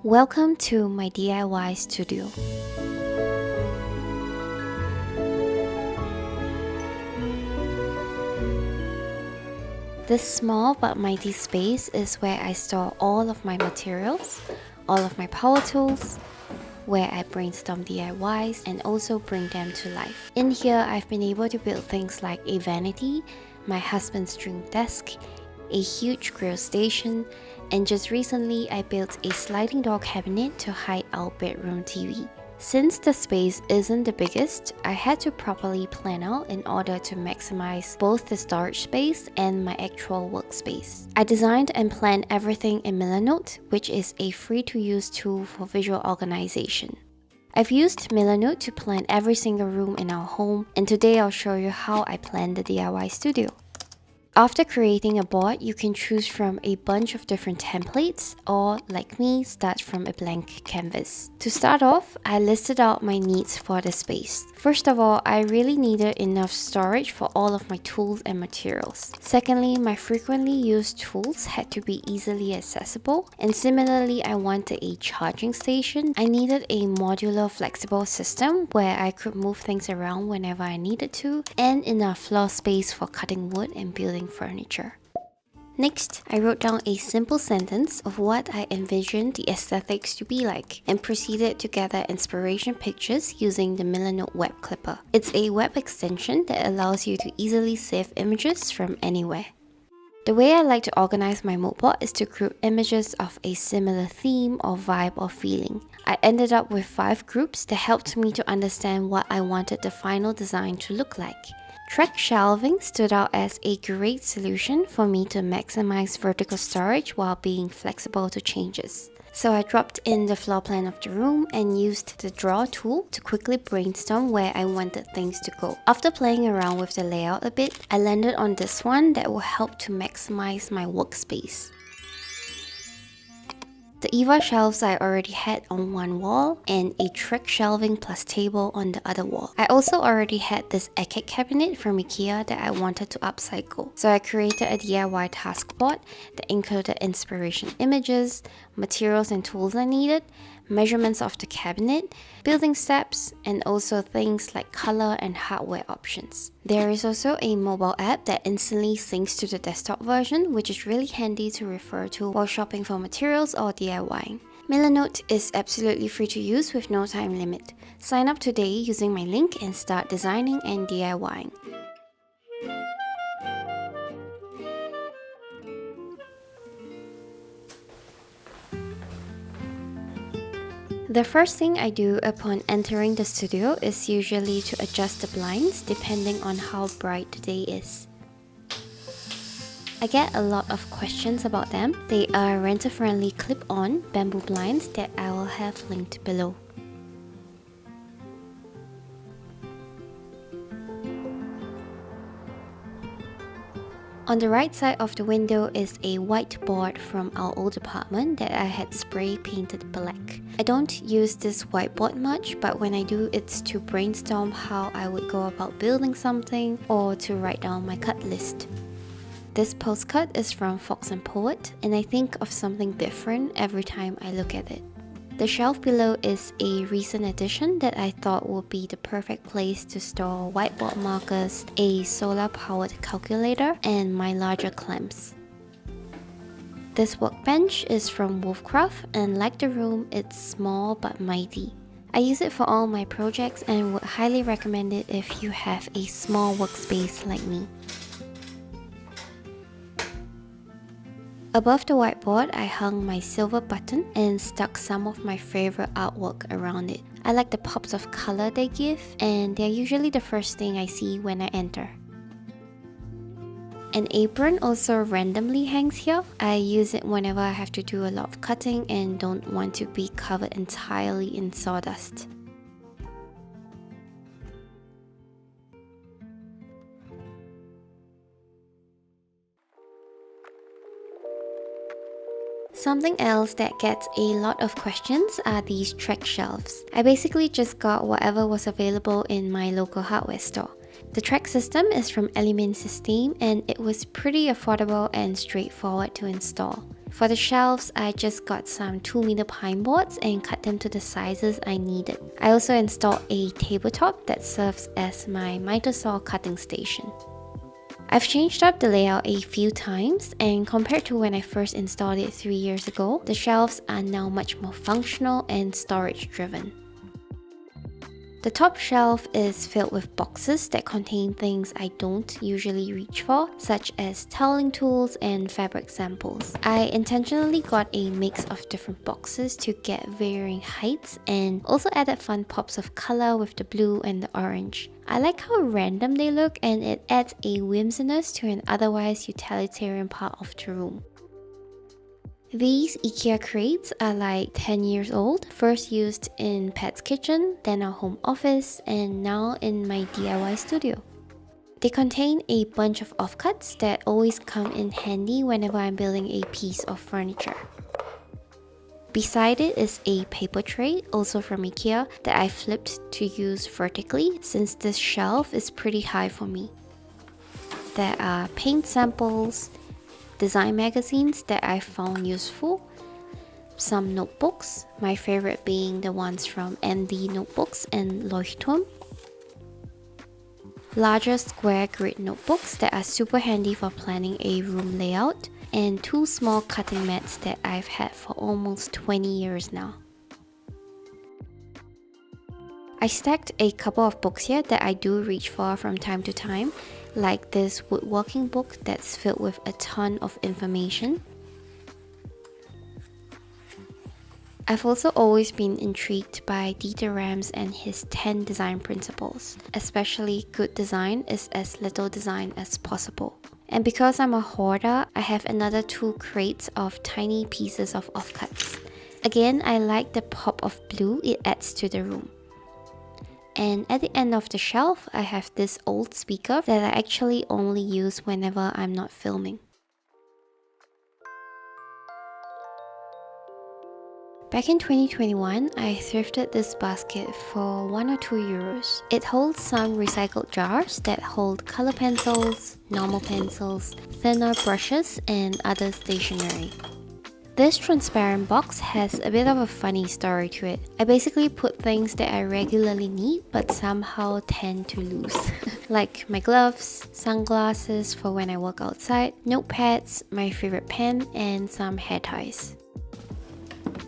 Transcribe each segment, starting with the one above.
Welcome to my DIY studio. This small but mighty space is where I store all of my materials, all of my power tools, where I brainstorm DIYs and also bring them to life. In here, I've been able to build things like a vanity, my husband's dream desk, a huge grill station, and just recently I built a sliding door cabinet to hide our bedroom TV. Since the space isn't the biggest, I had to properly plan out in order to maximize both the storage space and my actual workspace. I designed and planned everything in Milanote, which is a free-to-use tool for visual organization. I've used Milanote to plan every single room in our home, and today I'll show you how I plan the DIY studio. After creating a board, you can choose from a bunch of different templates or, like me, start from a blank canvas. To start off, I listed out my needs for the space. First of all, I really needed enough storage for all of my tools and materials. Secondly, my frequently used tools had to be easily accessible. And similarly, I wanted a charging station. I needed a modular, flexible system where I could move things around whenever I needed to, and enough floor space for cutting wood and building furniture. Next, I wrote down a simple sentence of what I envisioned the aesthetics to be like and proceeded to gather inspiration pictures using the Milanote web clipper. It's a web extension that allows you to easily save images from anywhere. The way I like to organize my moodboard is to group images of a similar theme or vibe or feeling. I ended up with 5 groups that helped me to understand what I wanted the final design to look like. Track shelving stood out as a great solution for me to maximize vertical storage while being flexible to changes. So I dropped in the floor plan of the room and used the draw tool to quickly brainstorm where I wanted things to go. After playing around with the layout a bit, I landed on this one that will help to maximize my workspace. The Ivar shelves I already had on one wall and a track shelving plus table on the other wall. I also already had this Eket cabinet from IKEA that I wanted to upcycle. So I created a DIY task board that included inspiration images, materials and tools I needed, measurements of the cabinet, building steps, and also things like color and hardware options. There is also a mobile app that instantly syncs to the desktop version, which is really handy to refer to while shopping for materials or DIYing. Milanote is absolutely free to use with no time limit. Sign up today using my link and start designing and DIYing. The first thing I do upon entering the studio is usually to adjust the blinds depending on how bright the day is. I get a lot of questions about them. They are renter-friendly clip-on bamboo blinds that I will have linked below. On the right side of the window is a whiteboard from our old apartment that I had spray painted black. I don't use this whiteboard much, but when I do, it's to brainstorm how I would go about building something or to write down my cut list. This postcard is from Fox and Poet, and I think of something different every time I look at it. The shelf below is a recent addition that I thought would be the perfect place to store whiteboard markers, a solar-powered calculator, and my larger clamps. This workbench is from Wolfcraft, and like the room, it's small but mighty. I use it for all my projects and would highly recommend it if you have a small workspace like me. Above the whiteboard, I hung my silver button and stuck some of my favorite artwork around it. I like the pops of color they give, and they're usually the first thing I see when I enter. An apron also randomly hangs here. I use it whenever I have to do a lot of cutting and don't want to be covered entirely in sawdust. Something else that gets a lot of questions are these track shelves. I basically just got whatever was available in my local hardware store. The track system is from Element System and it was pretty affordable and straightforward to install. For the shelves, I just got some 2-meter pine boards and cut them to the sizes I needed. I also installed a tabletop that serves as my miter saw cutting station. I've changed up the layout a few times, and compared to when I first installed it 3 years ago, the shelves are now much more functional and storage driven. The top shelf is filled with boxes that contain things I don't usually reach for, such as toweling tools and fabric samples. I intentionally got a mix of different boxes to get varying heights and also added fun pops of color with the blue and the orange. I like how random they look, and it adds a whimsiness to an otherwise utilitarian part of the room. These IKEA crates are like 10 years old, first used in Pet's kitchen, then our home office, and now in my DIY studio. They contain a bunch of offcuts that always come in handy whenever I'm building a piece of furniture. Beside it is a paper tray, also from IKEA, that I flipped to use vertically since this shelf is pretty high for me. There are paint samples, design magazines that I found useful, some notebooks, my favorite being the ones from ND Notebooks and Leuchturm, larger square grid notebooks that are super handy for planning a room layout, and 2 small cutting mats that I've had for almost 20 years now. I stacked a couple of books here that I do reach for from time to time, like this woodworking book that's filled with a ton of information. I've also always been intrigued by Dieter Rams and his 10 design principles, especially good design is as little design as possible. And because I'm a hoarder, I have another 2 crates of tiny pieces of offcuts. Again, I like the pop of blue it adds to the room. And at the end of the shelf, I have this old speaker that I actually only use whenever I'm not filming. Back in 2021, I thrifted this basket for 1 or 2 euros. It holds some recycled jars that hold color pencils, normal pencils, thinner brushes, and other stationery. This transparent box has a bit of a funny story to it. I basically put things that I regularly need but somehow tend to lose. Like my gloves, sunglasses for when I work outside, notepads, my favorite pen, and some hair ties.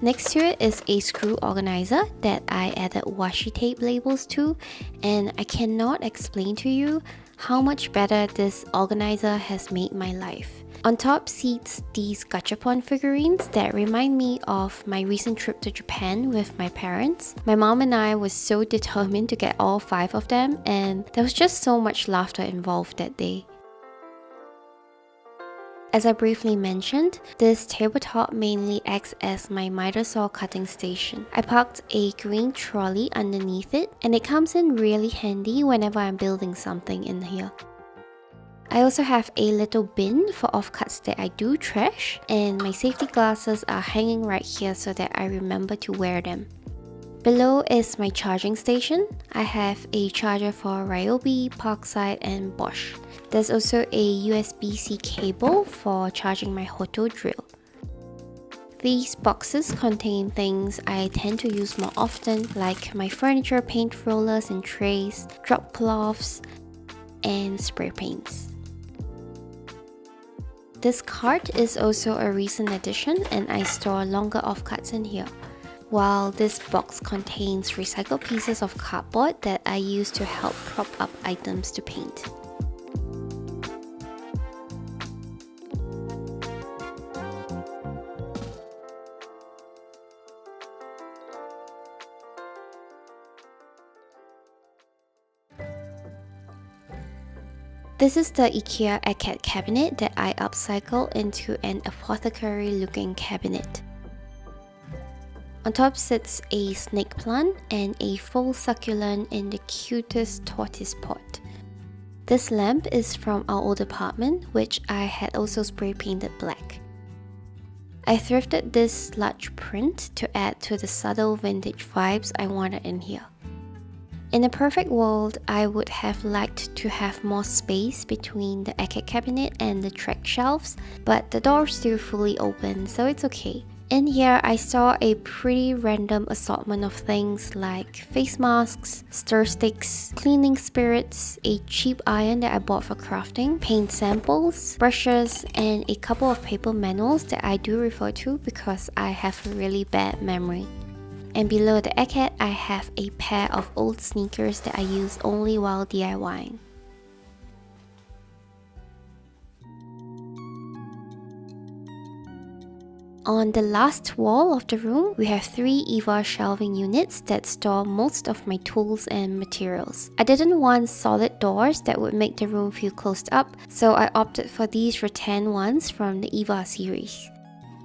Next to it is a screw organizer that I added washi tape labels to, and I cannot explain to you how much better this organizer has made my life. On top seats these gachapon figurines that remind me of my recent trip to Japan with my parents. My mom and I were so determined to get all 5 of them, and there was just so much laughter involved that day. As I briefly mentioned, this tabletop mainly acts as my miter saw cutting station. I parked a green trolley underneath it, and it comes in really handy whenever I'm building something in here. I also have a little bin for offcuts that I do trash, and my safety glasses are hanging right here so that I remember to wear them. Below is my charging station. I have a charger for Ryobi, Parkside, and Bosch. There's also a USB-C cable for charging my Hoto drill. These boxes contain things I tend to use more often, like my furniture paint rollers and trays, drop cloths, and spray paints. This cart is also a recent addition, and I store longer offcuts in here. While this box contains recycled pieces of cardboard that I use to help prop up items to paint. This is the IKEA Eket cabinet that I upcycled into an apothecary looking cabinet. On top sits a snake plant and a full succulent in the cutest tortoise pot. This lamp is from our old apartment, which I had also spray painted black. I thrifted this large print to add to the subtle vintage vibes I wanted in here. In a perfect world, I would have liked to have more space between the Eket cabinet and the track shelves, but the door's still fully open, so it's okay. In here, I saw a pretty random assortment of things like face masks, stir sticks, cleaning spirits, a cheap iron that I bought for crafting, paint samples, brushes, and a couple of paper manuals that I do refer to because I have a really bad memory. And below the Eket, I have a pair of old sneakers that I use only while DIYing. On the last wall of the room, we have 3 Ivar shelving units that store most of my tools and materials. I didn't want solid doors that would make the room feel closed up, so I opted for these rattan ones from the Ivar series.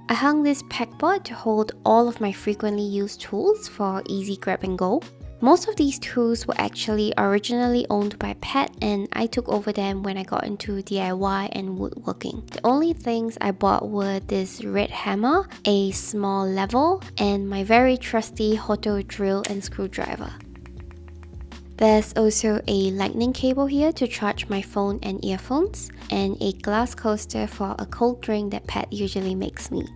I hung this pegboard to hold all of my frequently used tools for easy grab and go. Most of these tools were actually originally owned by Pat, and I took over them when I got into DIY and woodworking. The only things I bought were this red hammer, a small level, and my very trusty Hoto drill and screwdriver. There's also a lightning cable here to charge my phone and earphones, and a glass coaster for a cold drink that Pat usually makes me.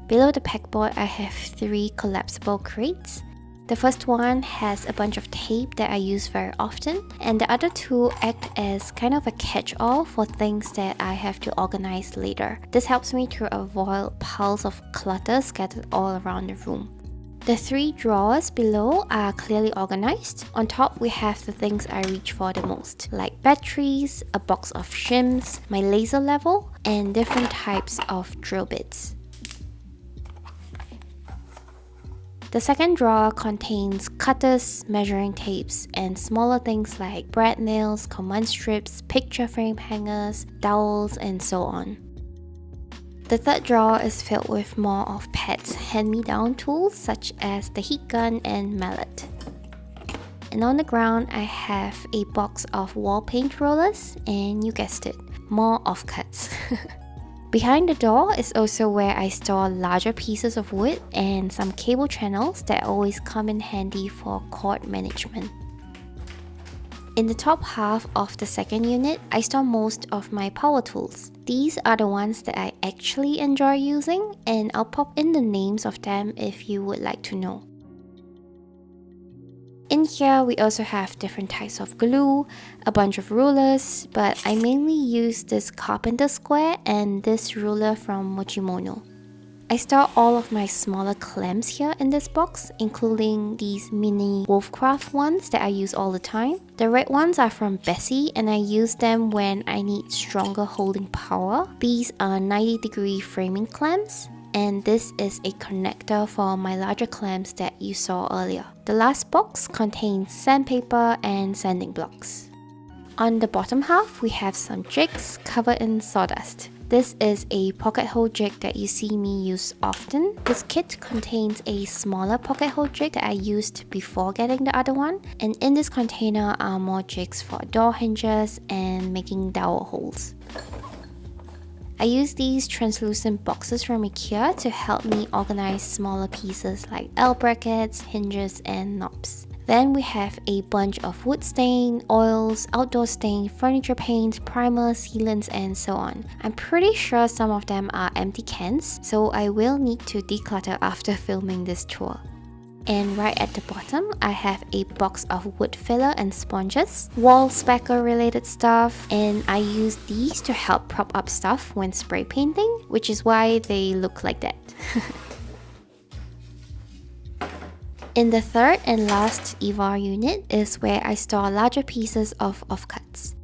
Below the pegboard, I have 3 collapsible crates. The first one has a bunch of tape that I use very often, and the other 2 act as kind of a catch-all for things that I have to organize later. This helps me to avoid piles of clutter scattered all around the room. The 3 drawers below are clearly organized. On top, we have the things I reach for the most, like batteries, a box of shims, my laser level, and different types of drill bits. The second drawer contains cutters, measuring tapes, and smaller things like brad nails, command strips, picture frame hangers, dowels, and so on. The third drawer is filled with more of Pat's hand-me-down tools such as the heat gun and mallet. And on the ground, I have a box of wall paint rollers, and you guessed it, more offcuts. Behind the door is also where I store larger pieces of wood and some cable channels that always come in handy for cord management. In the top half of the second unit, I store most of my power tools. These are the ones that I actually enjoy using, and I'll pop in the names of them if you would like to know. In here, we also have different types of glue, a bunch of rulers, but I mainly use this Carpenter square and this ruler from Mochimono. I store all of my smaller clamps here in this box, including these mini Wolfcraft ones that I use all the time. The red ones are from Bessey, and I use them when I need stronger holding power. These are 90-degree framing clamps, and this is a connector for my larger clamps that you saw earlier. The last box contains sandpaper and sanding blocks. On the bottom half, we have some jigs covered in sawdust. This is a pocket hole jig that you see me use often. This kit contains a smaller pocket hole jig that I used before getting the other one, and in this container are more jigs for door hinges and making dowel holes. I use these translucent boxes from IKEA to help me organize smaller pieces like L brackets, hinges, and knobs. Then we have a bunch of wood stain, oils, outdoor stain, furniture paint, primer, sealants, and so on. I'm pretty sure some of them are empty cans, so I will need to declutter after filming this tour. And right at the bottom, I have a box of wood filler and sponges, wall spacker related stuff, and I use these to help prop up stuff when spray painting, which is why they look like that. In the third and last Ivar unit is where I store larger pieces of offcuts.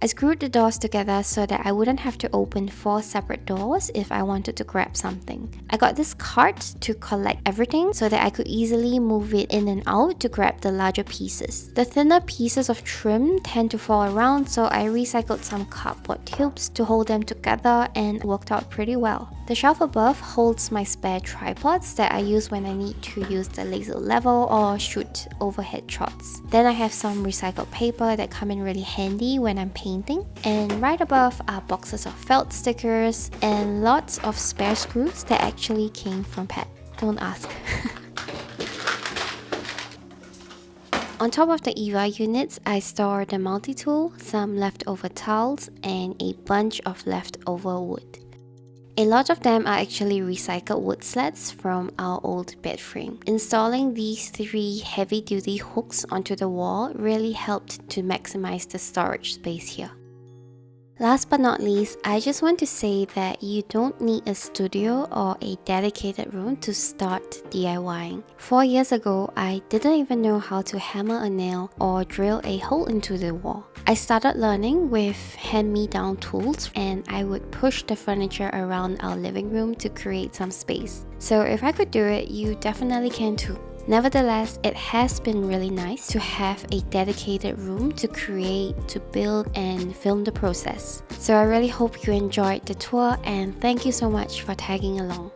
I screwed the doors together so that I wouldn't have to open 4 separate doors if I wanted to grab something. I got this cart to collect everything so that I could easily move it in and out to grab the larger pieces. The thinner pieces of trim tend to fall around, so I recycled some cardboard tubes to hold them together, and it worked out pretty well. The shelf above holds my spare tripods that I use when I need to use the laser level or shoot overhead shots. Then I have some recycled paper that come in really handy when I'm painting. And right above are boxes of felt stickers and lots of spare screws that actually came from Pat. Don't ask. On top of the Ivar units, I store the multi-tool, some leftover towels, and a bunch of leftover wood. A lot of them are actually recycled wood slats from our old bed frame. Installing these 3 heavy-duty hooks onto the wall really helped to maximize the storage space here. Last but not least, I just want to say that you don't need a studio or a dedicated room to start DIYing. 4 years ago, I didn't even know how to hammer a nail or drill a hole into the wall. I started learning with hand-me-down tools, and I would push the furniture around our living room to create some space. So if I could do it, you definitely can too. Nevertheless, it has been really nice to have a dedicated room to create, to build, and film the process. So I really hope you enjoyed the tour, and thank you so much for tagging along.